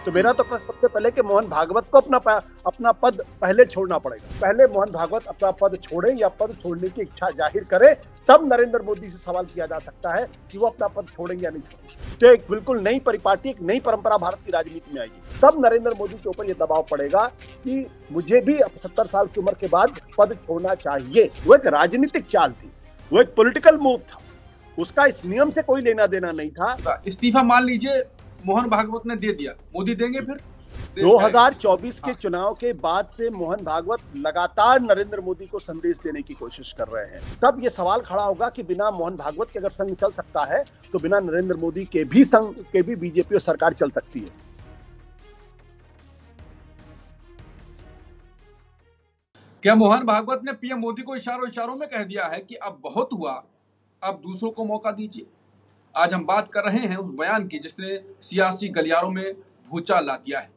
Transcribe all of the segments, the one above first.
तो मेरा तो प्रश्न सबसे पहले कि मोहन भागवत को अपना पद पहले छोड़ना पड़ेगा। पहले मोहन भागवत अपना पद छोड़े या पद छोड़ने की इच्छा जाहिर करे, तब नरेंद्र मोदी से सवाल किया जा सकता है कि वो अपना पद छोड़ेंगे या नहीं छोड़ेंगे। तो एक बिल्कुल नई परिपाटी, एक नई परंपरा भारत की राजनीति में आएगी। तब नरेंद्र मोदी के ऊपर यह दबाव पड़ेगा कि मुझे भी 75 साल की उम्र के बाद पद छोड़ना चाहिए। वो एक राजनीतिक चाल थी, वो एक पॉलिटिकल मूव था, उसका इस नियम से कोई लेना देना नहीं था। इस्तीफा मान लीजिए मोहन भागवत ने दे दिया, मोदी देंगे फिर? 2024 के चुनाव के बाद से मोहन भागवत लगातार नरेंद्र मोदी को संदेश देने की कोशिश कर रहे हैं। तब यह सवाल खड़ा होगा कि बिना मोहन भागवत के अगर संघ चल सकता है तो बिना नरेंद्र मोदी के भी संघ के भी बीजेपी और सरकार चल सकती है। क्या मोहन भागवत ने पीएम मोदी को इशारों में कह दिया है कि अब बहुत हुआ, अब दूसरों को मौका दीजिए? आज हम बात कर रहे हैं उस बयान की जिसने सियासी गलियारों में भूचाल ला दिया है।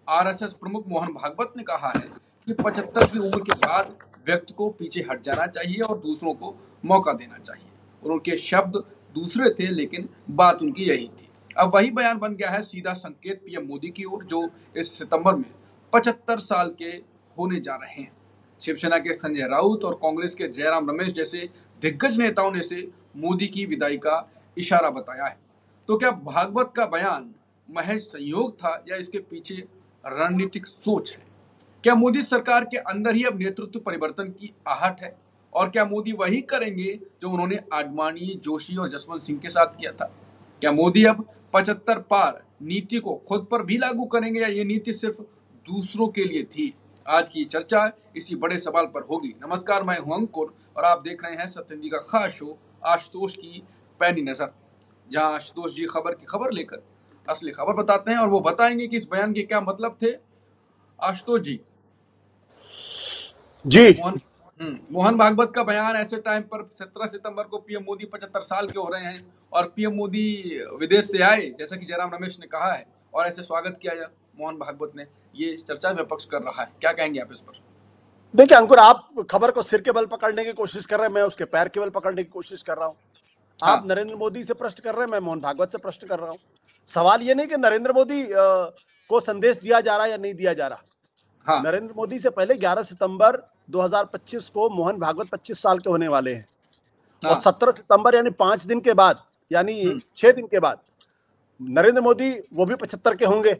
आरएसएस प्रमुख मोहन भागवत ने कहा है कि 75 की उम्र के बाद व्यक्ति को पीछे हट जाना चाहिए और दूसरों को मौका देना चाहिए। और उनके शब्द दूसरे थे, लेकिन बात उनकी यही थी। अब वही बयान बन गया है सीधा संकेत पीएम मोदी की ओर, जो इस सितंबर में 75 साल के होने जा रहे हैं। शिवसेना के संजय राउत और कांग्रेस के जयराम रमेश जैसे दिग्गज नेताओं ने इसे मोदी की विदाई का इशारा बताया है। तो क्या भागवत का बयान महज संयोग था या इसके पीछे रणनीतिक सोच है? क्या मोदी सरकार के अंदर ही अब नेतृत्व परिवर्तन की आहट है? और क्या मोदी वही करेंगे जो उन्होंने आडवाणी, जोशी और जसवंत सिंह के साथ किया था? क्या मोदी अब 75 पार नीति को खुद पर भी लागू करेंगे या ये नीति सिर्फ दूसरों के लिए थी? आज की चर्चा इसी बड़े सवाल पर होगी। नमस्कार, मैं हूं अंकुर और आप देख रहे हैं सत्येंद्र का खास शो आशुतोष की पैनी नजर, जहां आशुतोष जी खबर की खबर लेकर असली खबर बताते हैं और वो बताएंगे कि इस बयान के क्या मतलब थे। आशुतोष जी मोहन भागवत का बयान ऐसे टाइम पर 17 सितंबर को पीएम मोदी 75 साल के हो रहे हैं और पीएम मोदी विदेश से आए, जैसा कि जयराम रमेश ने कहा है, और ऐसे स्वागत किया जा मोहन भागवत ने, ये चर्चा विपक्ष कर रहा है। क्या कहेंगे आप इस पर? देखिए अंकुर, आप खबर को सिर के बल पकड़ने की कोशिश कर रहे हैं, मैं उसके पैर के बल पकड़ने की कोशिश कर रहा हूं। आप नरेंद्र मोदी से प्रश्न कर रहे हैं, मैं मोहन भागवत से प्रश्न कर रहा हूं। सवाल ये नहीं कि नरेंद्र मोदी को संदेश दिया जा रहा है या नहीं दिया जा रहा। नरेंद्र मोदी से पहले 11 सितंबर 2025 को मोहन भागवत 25 साल के होने वाले हैं और 17 सितंबर यानी 5 दिन के बाद, यानी 6 दिन के बाद नरेंद्र मोदी वो भी 75 के होंगे।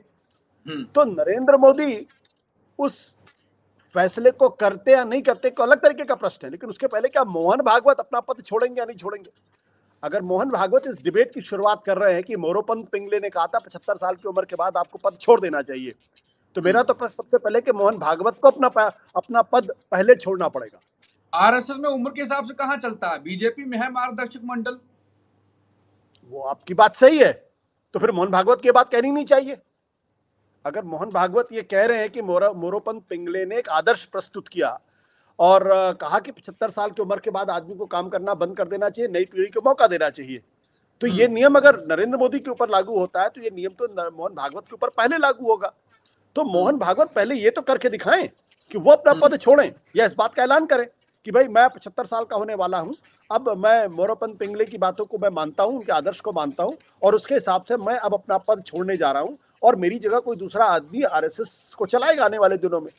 तो नरेंद्र मोदी उस फैसले को करते या नहीं करते को अलग तरीके का प्रश्न है, लेकिन उसके पहले क्या मोहन भागवत अपना पद छोड़ेंगे या नहीं छोड़ेंगे? अगर मोहन भागवत इस डिबेट की शुरुआत कर रहे हैं कि मोरोपंत पिंगले ने कहा था 75 साल की उम्र के बाद आपको पद छोड़ देना चाहिए, तो मेरा तो प्रश्न सबसे पहले कि मोहन भागवत को अपना पद पहले छोड़ना पड़ेगा। आरएसएस में उम्र के हिसाब से कहां चलता है? बीजेपी में है मार्गदर्शक मंडल। वो आपकी बात सही है, तो फिर मोहन भागवत की बात कहनी नहीं चाहिए। अगर मोहन भागवत ये कह रहे हैं कि मोरोपंत पिंगले ने एक आदर्श प्रस्तुत किया और कहा कि 75 साल की उम्र के बाद आदमी को काम करना बंद कर देना चाहिए, नई पीढ़ी को मौका देना चाहिए, तो ये नियम अगर नरेंद्र मोदी के ऊपर लागू होता है तो ये नियम तो मोहन भागवत के ऊपर पहले लागू होगा। तो मोहन भागवत पहले ये तो करके दिखाएं कि वो अपना पद छोड़ें या इस बात का ऐलान करें कि भाई मैं 75 साल का होने वाला हूं, अब मैं मोरोपंत पिंगले की बातों को मैं मानता हूं, उनके आदर्श को मानता हूं और उसके हिसाब से मैं अब अपना पद छोड़ने जा रहा हूं और मेरी जगह कोई दूसरा आदमी आरएसएस को चलाएगा आने वाले दिनों में।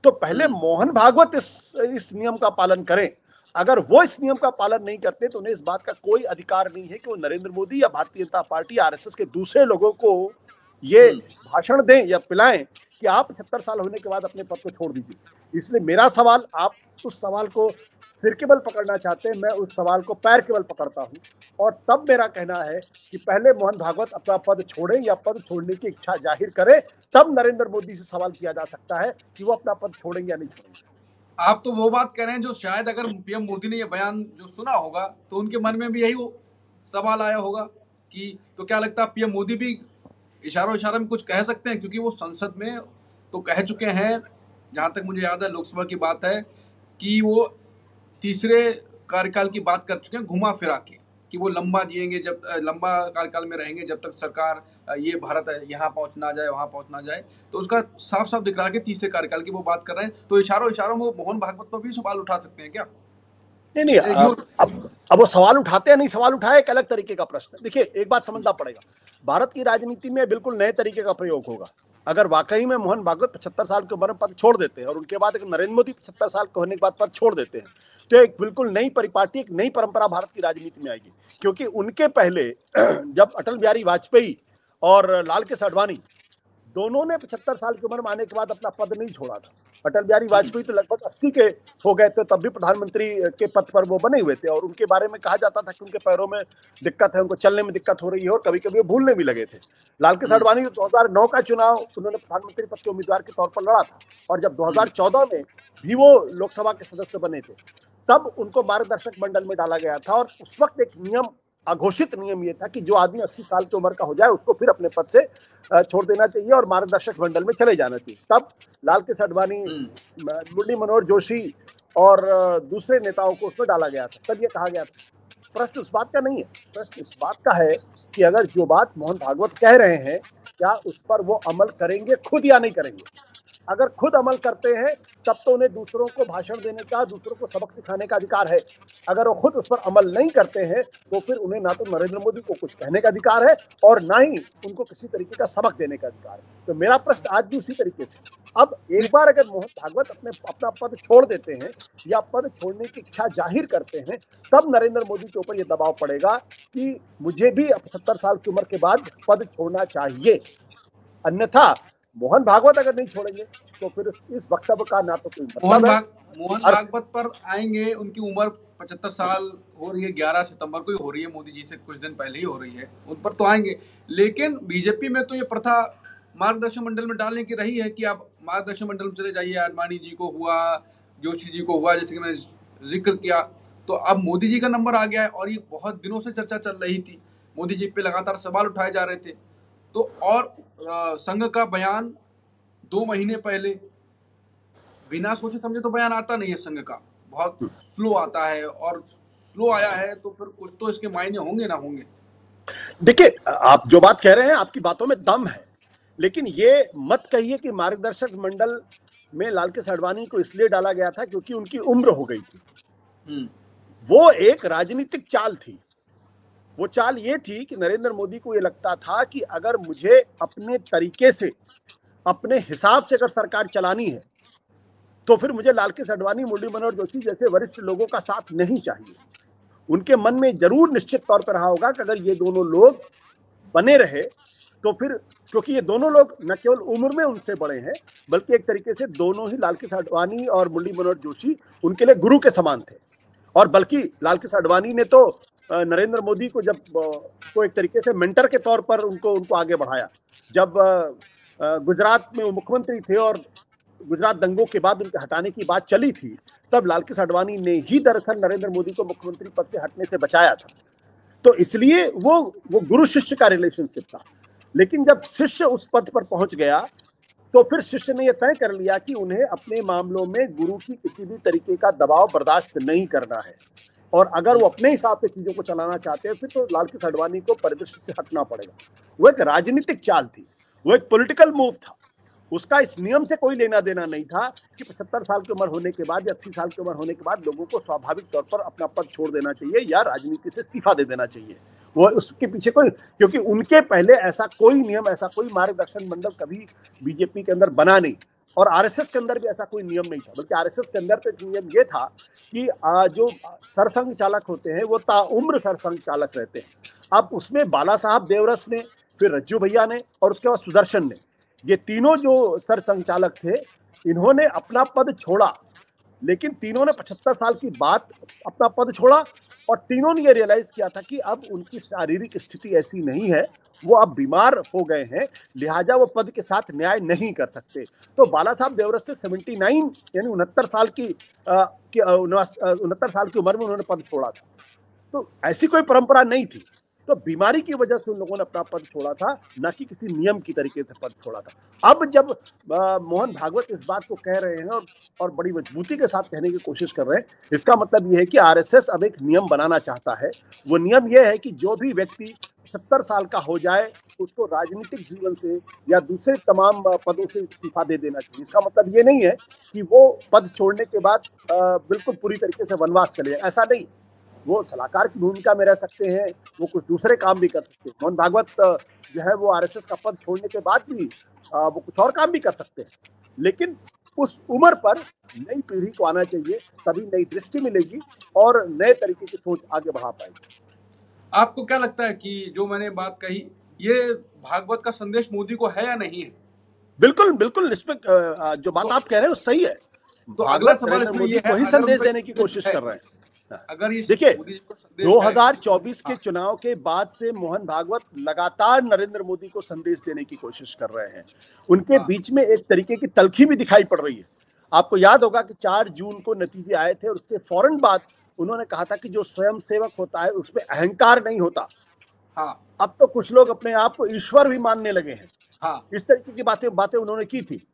तो पहले मोहन भागवत इस नियम का पालन करें। अगर वो इस नियम का पालन नहीं करते तो उन्हें इस बात का कोई अधिकार नहीं है कि वो नरेंद्र मोदी या भारतीय जनता पार्टी आरएसएस के दूसरे लोगों को ये भाषण दें या पिलाएं कि आप 75 साल होने के बाद अपने पद को छोड़ दीजिए। इसलिए मेरा सवाल, आप उस सवाल को सिर के बल पकड़ना चाहते हैं, मैं उस सवाल को पैर के बल पकड़ता हूं और तब मेरा कहना है कि पहले मोहन भागवत अपना पद छोड़े या पद छोड़ने की इच्छा जाहिर करे, तब नरेंद्र मोदी से सवाल किया जा सकता है कि वो अपना पद छोड़ेंगे या नहीं छोड़ेंगे। आप तो वो बात कह रहे हैं जो शायद अगर पीएम मोदी ने ये बयान जो सुना होगा तो उनके मन में भी यही वो सवाल आया होगा कि तो क्या लगता है पीएम मोदी भी इशारों में कुछ कह सकते हैं? क्योंकि वो संसद में तो कह चुके हैं, जहां तक मुझे याद है लोकसभा की बात है, कि वो तीसरे कार्यकाल की बात कर चुके हैं घुमा फिरा के, कि वो लंबा जिएंगे, जब लंबा कार्यकाल में रहेंगे जब तक सरकार ये भारत यहाँ पहुँच ना जाए वहाँ पहुँच ना जाए। तो उसका साफ साफ दिख रहा है कि तीसरे कार्यकाल की वो बात कर रहे हैं। तो इशारों में वो मोहन भागवत पर भी सवाल उठा सकते हैं क्या? नहीं, अब वो सवाल उठाते हैं नहीं सवाल उठाए एक अलग तरीके का प्रश्न है। देखिए एक बात समझना पड़ेगा, भारत की राजनीति में बिल्कुल नए तरीके का प्रयोग होगा। अगर वाकई में मोहन भागवत 75 साल की उम्र में पद छोड़ देते हैं और उनके बाद एक नरेंद्र मोदी 75 साल के होने के बाद पद छोड़ देते हैं, तो एक बिल्कुल नई परिपाटी, एक नई परंपरा भारत की राजनीति में आएगी। क्योंकि उनके पहले जब अटल बिहारी वाजपेयी और लाल कृष्ण आडवाणी दोनों ने 75 साल की उम्र में आने के बाद अपना पद नहीं छोड़ा था। अटल बिहारी वाजपेयी तो लगभग 80 के हो गए थे, तब भी प्रधानमंत्री के पद पर वो बने हुए थे और उनके बारे में कहा जाता था कि उनके पैरों में दिक्कत है, उनको चलने में दिक्कत हो रही है और कभी कभी वो भूलने भी लगे थे। लाल कृष्ण आडवाणी 2009 का चुनाव उन्होंने प्रधानमंत्री पद के उम्मीदवार के तौर पर लड़ा था और जब 2014 में भी वो लोकसभा के सदस्य बने थे तब उनको मार्गदर्शक मंडल में डाला गया था और उस वक्त एक नियम, अघोषित नियम ये था कि जो आदमी 80 साल की उम्र का हो जाए उसको फिर अपने पद से छोड़ देना चाहिए और मार्गदर्शक मंडल में चले जाना चाहिए। तब लाल कृष्ण आडवाणी, मुरली मनोहर जोशी और दूसरे नेताओं को उसमें डाला गया था। तब ये कहा गया था। प्रश्न उस बात का नहीं है, प्रश्न इस बात का है कि अगर जो बात मोहन भागवत कह रहे हैं क्या उस पर वो अमल करेंगे खुद या नहीं करेंगे। अगर खुद अमल करते हैं तब तो उन्हें दूसरों को भाषण देने का, दूसरों को सबक सिखाने का अधिकार है। अगर वो खुद उस पर अमल नहीं करते हैं तो फिर उन्हें ना तो नरेंद्र मोदी को कुछ कहने का अधिकार है और ना ही उनको किसी तरीके का सबक देने का अधिकार है। तो मेरा प्रश्न आज भी उसी तरीके से, अब एक बार अगर मोहन भागवत अपना पद छोड़ देते हैं या पद छोड़ने की इच्छा जाहिर करते हैं तब नरेंद्र मोदी के ऊपर यह दबाव पड़ेगा कि मुझे भी 75 साल की उम्र के बाद पद छोड़ना चाहिए। अन्यथा मोहन भागवत अगर नहीं छोड़ेंगे तो फिर इस वक्तव्य का ना तो कोई मतलब है। मोहन भागवत पर आएंगे, उनकी उम्र 75 साल हो रही है, 11 सितंबर को ही हो रही है, मोदी जी से कुछ दिन पहले ही हो रही है, उन पर तो आएंगे। लेकिन बीजेपी में तो ये प्रथा मार्गदर्शक मंडल में डालने की रही है कि आप मार्गदर्शक मंडल में चले जाइए। आडवाणी जी को हुआ, जोशी जी को हुआ, जैसे कि मैंने जिक्र किया। तो अब मोदी जी का नंबर आ गया है और ये बहुत दिनों से चर्चा चल रही थी, मोदी जी पे लगातार सवाल उठाए जा रहे थे। तो और संघ का बयान 2 महीने पहले, बिना सोचे समझे तो बयान आता नहीं है संघ का, बहुत स्लो आता है और स्लो आया है तो फिर कुछ तो इसके मायने होंगे ना होंगे। देखिए आप जो बात कह रहे हैं आपकी बातों में दम है, लेकिन ये मत कहिए कि मार्गदर्शक मंडल में लाल कृष्ण आडवाणी को इसलिए डाला गया था क्योंकि उनकी उम्र हो गई थी। वो एक राजनीतिक चाल थी। वो चाल ये थी कि नरेंद्र मोदी को ये लगता था कि अगर मुझे अपने तरीके से, अपने हिसाब से अगर सरकार चलानी है तो फिर मुझे लाल कृष्ण आडवाणी, मुरली मनोहर जोशी जैसे वरिष्ठ लोगों का साथ नहीं चाहिए। उनके मन में जरूर निश्चित तौर पर रहा होगा कि अगर ये दोनों लोग बने रहे तो फिर, क्योंकि ये दोनों लोग न केवल उम्र में उनसे बड़े हैं बल्कि एक तरीके से दोनों ही, लाल कृष्ण आडवाणी और मुरली मनोहर जोशी उनके लिए गुरु के समान थे। और बल्कि लाल कृष्ण आडवाणी ने तो नरेंद्र मोदी को जब को एक तरीके से मेंटर के तौर पर उनको आगे बढ़ाया। जब गुजरात में वो मुख्यमंत्री थे और गुजरात दंगों के बाद उनके हटाने की बात चली थी तब लाल कृष्ण आडवाणी ने ही दरअसल नरेंद्र मोदी को मुख्यमंत्री पद से हटने से बचाया था। तो इसलिए वो गुरु शिष्य का रिलेशनशिप था। लेकिन जब शिष्य उस पद पर पहुंच गया तो फिर शिष्य ने यह तय कर लिया कि उन्हें अपने मामलों में गुरु की किसी भी तरीके का दबाव बर्दाश्त नहीं करना है और अगर वो अपने हिसाब से चीजों को चलाना चाहते हैं फिर तो लाल कृष्ण आडवाणी को परिदृश्य से हटना पड़ेगा। वो एक राजनीतिक चाल थी, वो एक पॉलिटिकल मूव था। उसका इस नियम से कोई लेना देना नहीं था कि 75 साल की उम्र होने के बाद या 80 साल की उम्र होने के बाद लोगों को स्वाभाविक तौर पर अपना पद छोड़ देना चाहिए या राजनीति से इस्तीफा दे देना चाहिए। वो उसके पीछे कोई, क्योंकि उनके पहले ऐसा कोई नियम, ऐसा कोई मार्गदर्शन मंडल कभी बीजेपी के अंदर बना नहीं और आरएसएस के अंदर भी ऐसा कोई नियम नहीं था। बल्कि आरएसएस के अंदर तो नियम ये था कि जो सरसंघ चालक होते हैं वो ताउम्र सरसंघ चालक रहते हैं। अब उसमें बाला साहब देवरस ने, फिर रज्जू भैया ने और उसके बाद सुदर्शन ने, ये तीनों जो सरसंघचालक थे, इन्होंने अपना पद छोड़ा। लेकिन तीनों ने 75 साल की बात अपना पद छोड़ा और तीनों ने ये रियलाइज किया था कि अब उनकी शारीरिक स्थिति ऐसी नहीं है, वो अब बीमार हो गए हैं, लिहाजा वो पद के साथ न्याय नहीं कर सकते। तो बाला साहब देवरस से 79 यानी 69 साल की 69 साल की उम्र में उन्होंने पद छोड़ा था। तो ऐसी कोई परंपरा नहीं थी। तो बीमारी की वजह से उन लोगों ने अपना पद छोड़ा था, ना कि किसी नियम की तरीके से पद छोड़ा था। अब जब मोहन भागवत इस बात को कह रहे हैं और बड़ी मजबूती के साथ कहने की कोशिश कर रहे हैं, इसका मतलब यह है कि आरएसएस अब एक नियम बनाना चाहता है। वो नियम यह है कि जो भी व्यक्ति 70 साल का हो जाए उसको राजनीतिक जीवन से या दूसरे तमाम पदों से इस्तीफा दे देना चाहिए। इसका मतलब ये नहीं है कि वो पद छोड़ने के बाद बिल्कुल पूरी तरीके से वनवास चले, ऐसा नहीं। वो सलाहकार की भूमिका में रह सकते हैं, वो कुछ दूसरे काम भी कर सकते हैं। मोहन भागवत जो है वो आरएसएस का पद छोड़ने के बाद भी वो कुछ और काम भी कर सकते हैं, लेकिन उस उम्र पर नई पीढ़ी को आना चाहिए, तभी नई दृष्टि मिलेगी और नए तरीके की सोच आगे बढ़ा पाएगी। आपको क्या लगता है कि जो मैंने बात कही, ये भागवत का संदेश मोदी को है या नहीं है? बिल्कुल बिल्कुल, इसमें जो बात तो आप कह रहे हो सही है। तो अगला भागवत सवाल नरेंद्र इसमें मोदी ये है, को ही अगर संदेश उनको देने की संदेश कोशिश है, कर रहे हैं। अगर ये देखिए, मोदी जी को संदेश है, 2024 के हाँ, चुनाव के बाद से मोहन भागवत लगातार नरेंद्र मोदी को संदेश देने की कोशिश कर रहे हैं। उनके हाँ, बीच में एक तरीके की तल्खी भी दिखाई पड़ रही है। आपको याद होगा कि 4 जून को नतीजे आए थे और उसके फौरन बाद उन्होंने कहा था कि जो स्वयं सेवक होता है उसमें अहंकार नहीं होता। हाँ, अब तो कुछ लोग अपने आप को ईश्वर भी मानने लगे हैं। हाँ, इस तरीके की बातें बातें उन्होंने की थी।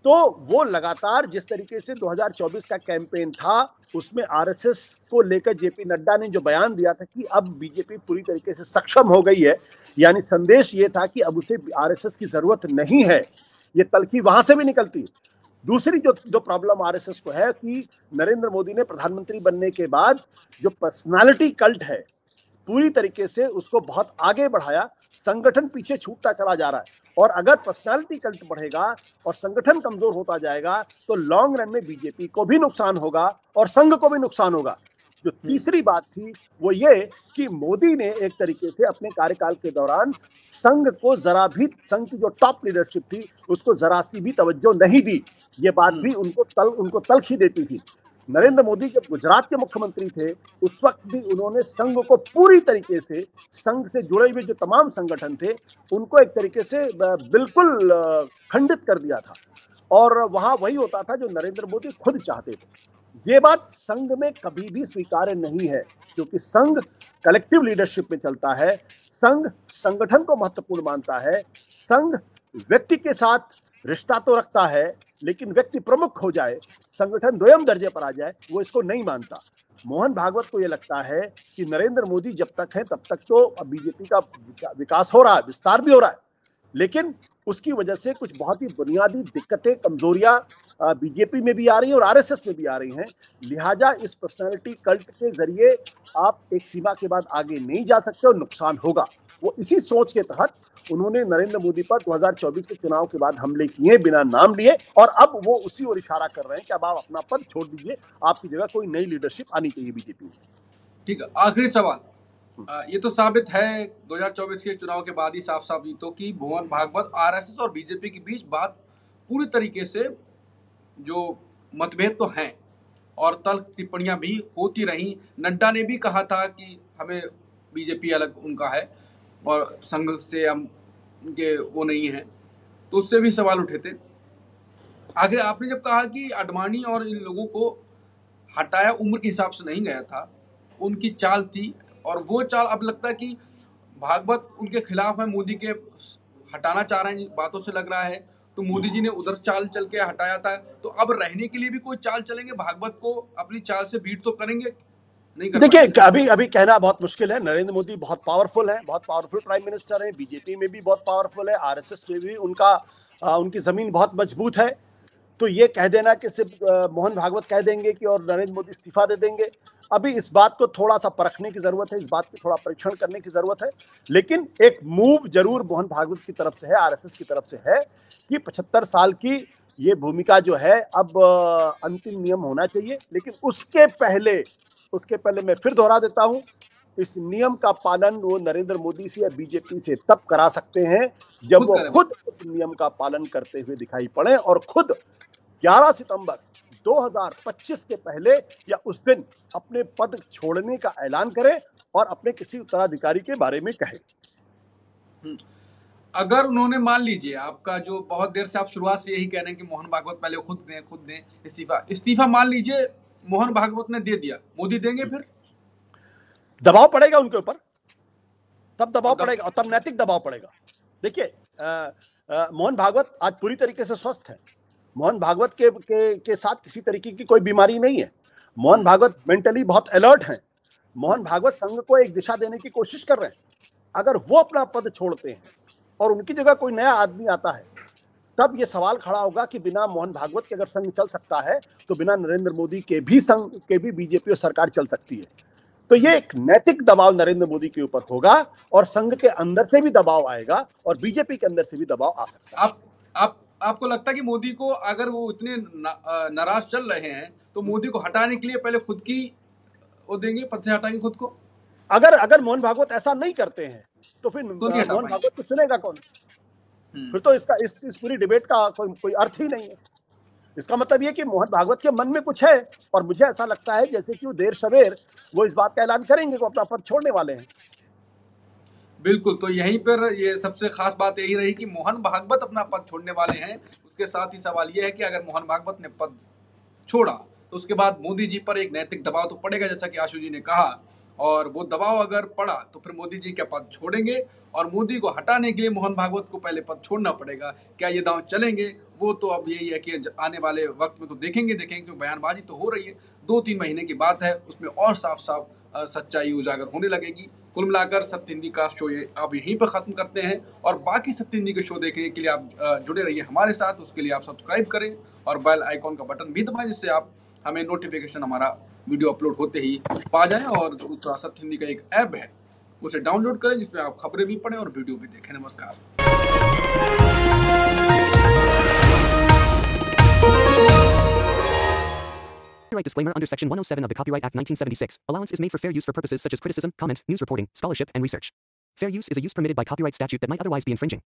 तो वो लगातार जिस तरीके से 2024 का कैंपेन था, उसमें आरएसएस को लेकर जेपी नड्डा ने जो बयान दिया था कि अब बीजेपी पूरी तरीके से सक्षम हो गई है, यानी संदेश ये था कि अब उसे आरएसएस की जरूरत नहीं है। ये तल्खी वहां से भी निकलती है। दूसरी जो प्रॉब्लम आरएसएस को है कि नरेंद्र मोदी ने प्रधानमंत्री बनने के बाद जो पर्सनालिटी कल्ट है, पूरी तरीके से उसको बहुत आगे बढ़ाया। संगठन पीछे छूटता चला जा रहा है और अगर पर्सनालिटी कल्ट बढ़ेगा और संगठन कमजोर होता जाएगा तो लॉन्ग रन में बीजेपी को भी नुकसान होगा और संघ को भी नुकसान होगा। जो तीसरी बात थी वो ये कि मोदी ने एक तरीके से अपने कार्यकाल के दौरान संघ को जरा भी, संघ की जो टॉप लीडरशिप थी उसको जरा सी भी तवज्जो नहीं दी। ये बात भी उनको तल्खी देती थी। नरेंद्र मोदी जब गुजरात के मुख्यमंत्री थे उस वक्त भी उन्होंने संघ को पूरी तरीके से, संघ से जुड़े हुए जो तमाम संगठन थे उनको एक तरीके से बिल्कुल खंडित कर दिया था और वहां वही होता था जो नरेंद्र मोदी खुद चाहते थे। ये बात संघ में कभी भी स्वीकार्य नहीं है, क्योंकि संघ कलेक्टिव लीडरशिप में चलता है। संघ संगठन को महत्वपूर्ण मानता है। संघ व्यक्ति के साथ रिश्ता तो रखता है, लेकिन व्यक्ति प्रमुख हो जाए, संगठन द्वयम दर्जे पर आ जाए, वो इसको नहीं मानता। मोहन भागवत को यह लगता है कि नरेंद्र मोदी जब तक है तब तक तो बीजेपी का विकास हो रहा है, विस्तार भी हो रहा है, लेकिन उसकी वजह से कुछ बहुत ही बुनियादी दिक्कतें, कमजोरियां बीजेपी में भी आ रही हैं और आरएसएस में भी आ रही हैं। लिहाजा इस पर्सनालिटी कल्ट के जरिए आप एक सीमा के बाद आगे नहीं जा सकते और नुकसान होगा। वो इसी सोच के तहत उन्होंने नरेंद्र मोदी पर 2024 के चुनाव के बाद हमले किए बिना नाम लिए और अब वो उसी ओर इशारा कर रहे हैं कि अब आप अपना पद छोड़ दीजिए, आपकी जगह कोई नई लीडरशिप आनी चाहिए बीजेपी में। ठीक है। आखिरी सवाल, ये तो साबित है 2024 के चुनाव के बाद ही साफ साफ ही तो कि मोहन भागवत, आरएसएस और बीजेपी के बीच बात पूरी तरीके से जो मतभेद तो हैं और तल्ख टिप्पणियां भी होती रही। नड्डा ने भी कहा था कि हमें बीजेपी अलग उनका है और संघ से हम उनके वो नहीं है, तो उससे भी सवाल उठे थे। आगे आपने जब कहा कि आडवाणी और इन लोगों को हटाया उम्र के हिसाब से नहीं गया था, उनकी चाल थी और वो चाल अब लगता है कि भागवत उनके खिलाफ है, मोदी के हटाना चाह रहे हैं, बातों से लग रहा है। तो मोदी जी ने उधर चाल चल के हटाया था, तो अब रहने के लिए भी कोई चाल चलेंगे, भागवत को अपनी चाल से बीट तो करेंगे, नहीं कर देखिए, पाएंगे? अभी कहना बहुत मुश्किल है। नरेंद्र मोदी बहुत पावरफुल है, बहुत पावरफुल प्राइम मिनिस्टर है, बीजेपी में भी बहुत पावरफुल है, आरएसएस में भी उनकी जमीन बहुत मजबूत है। तो ये कह देना कि सिर्फ मोहन भागवत कह देंगे कि और नरेंद्र मोदी इस्तीफा दे देंगे, अभी इस बात को थोड़ा सा परखने की जरूरत है, इस बात की थोड़ा परीक्षण करने की जरूरत है। लेकिन एक मूव जरूर मोहन भागवत की तरफ से है, आरएसएस की तरफ से है कि 75 साल की ये भूमिका जो है अब अंतिम नियम होना चाहिए। लेकिन उसके पहले मैं फिर दोहरा देता हूं, इस नियम का पालन वो नरेंद्र मोदी से या बीजेपी से तब करा सकते हैं जब वो खुद उस नियम का पालन करते हुए दिखाई पड़े और खुद 11 सितंबर 2025 के पहले या उस दिन अपने पद छोड़ने का ऐलान करें और अपने किसी उत्तराधिकारी के बारे में कहें। अगर उन्होंने, मान लीजिए, आपका जो बहुत देर से आप शुरुआत से यही कह रहे हैं कि मोहन भागवत पहले खुद दें इस्तीफा मान लीजिए मोहन भागवत ने दे दिया, मोदी देंगे? फिर दबाव पड़ेगा उनके ऊपर, तब दबाव पड़ेगा और तब नैतिक दबाव पड़ेगा। देखिए, मोहन भागवत आज पूरी तरीके से स्वस्थ है। मोहन भागवत के साथ किसी तरीके की कोई बीमारी नहीं है। मोहन भागवत मेंटली बहुत अलर्ट हैं। मोहन भागवत संघ को एक दिशा देने की कोशिश कर रहे हैं। अगर वो अपना पद छोड़ते हैं और उनकी जगह कोई नया आदमी आता है, तब ये सवाल खड़ा होगा कि बिना मोहन भागवत के अगर संघ चल सकता है तो बिना नरेंद्र मोदी के भी संघ के भी बीजेपी और सरकार चल सकती है। तो ये एक नैतिक दबाव नरेंद्र मोदी के ऊपर होगा और संघ के अंदर से भी दबाव आएगा और बीजेपी के अंदर से भी दबाव आ सकता है। आपको लगता है कि मोदी को, अगर वो इतने नाराज चल रहे हैं, तो मोदी को हटाने के लिए पहले खुद की वो देंगे, पद से हटाएंगे खुद को? अगर मोहन भागवत ऐसा नहीं करते हैं तो फिर तो नहीं हटा मोहन पाएंगे। भागवत को सुनेगा कौन? फिर तो इसका इस पूरी डिबेट का कोई अर्थ ही नहीं है। इसका मतलब ये कि मोहन भागवत के मन में कुछ है और मुझे ऐसा लगता है जैसे कि वो देर सवेर वो इस बात का ऐलान करेंगे कि वो अपना पद छोड़ने वाले हैं। बिल्कुल, तो यहीं पर ये सबसे खास बात यही रही कि मोहन भागवत अपना पद छोड़ने वाले हैं। उसके साथ ही सवाल ये है कि अगर मोहन भागवत ने पद छोड़ा तो उसके बाद मोदी जी पर एक नैतिक दबाव तो पड़ेगा, जैसा कि आशु जी ने कहा, और वो दबाव अगर पड़ा तो फिर मोदी जी क्या पद छोड़ेंगे, और मोदी को हटाने के लिए मोहन भागवत को पहले पद छोड़ना पड़ेगा। क्या ये दांव चलेंगे? वो तो अब यही है कि आने वाले वक्त में तो देखेंगे, क्योंकि बयानबाजी तो हो रही है, 2-3 महीने की बात है, उसमें और साफ साफ सच्चाई उजागर होने लगेगी। कुल मिलाकर सत्य हिंदी का शो ये आप यहीं पर खत्म करते हैं, और बाकी सत्य हिंदी के शो देखने के लिए आप जुड़े रहिए हमारे साथ। उसके लिए आप सब्सक्राइब करें और बेल आइकॉन का बटन भी दबाएं, जिससे आप हमें नोटिफिकेशन हमारा वीडियो अपलोड होते ही पा जाएं। और दूसरा सत्य हिंदी का एक ऐप है, उसे डाउनलोड करें, जिसमें आप खबरें भी पढ़ें और वीडियो भी देखें। नमस्कार। Copyright disclaimer under Section 107 of the Copyright Act 1976. Allowance is made for fair use for purposes such as criticism, comment, news reporting, scholarship, and research. Fair use is a use permitted by copyright statute that might otherwise be infringing.